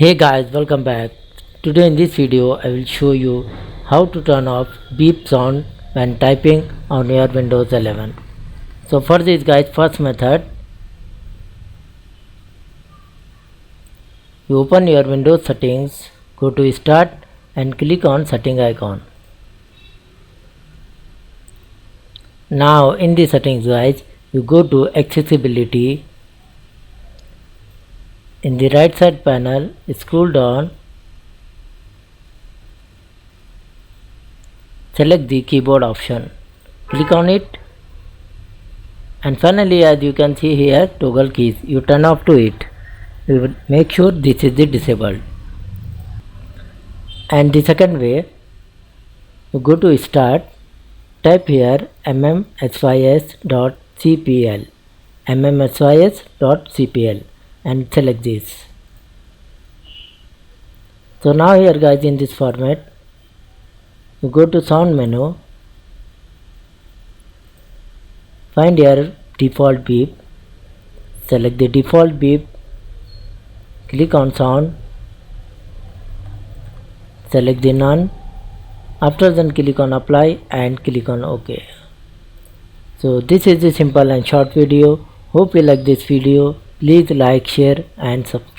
Hey guys, welcome back. Today in this video I will show you how to turn off beep sound when typing on your Windows 11. So for this guys, first method, you open your Windows settings, go to start and click on setting icon. Now in the settings guys, you go to accessibility. In the right side panel, scroll down, select the keyboard option, click on it, and finally as you can see here, toggle keys, you turn off to it. You will make sure this is the disabled. And the second way, you go to start, type here mmsys.cpl mmsys.cpl and select this. So now here guys, in this format, you go to sound menu, find your default beep, select the default beep, click on sound, select the none, after then click on apply and click on OK. So this is the simple and short video. Hope you like this video. Please like, share and subscribe.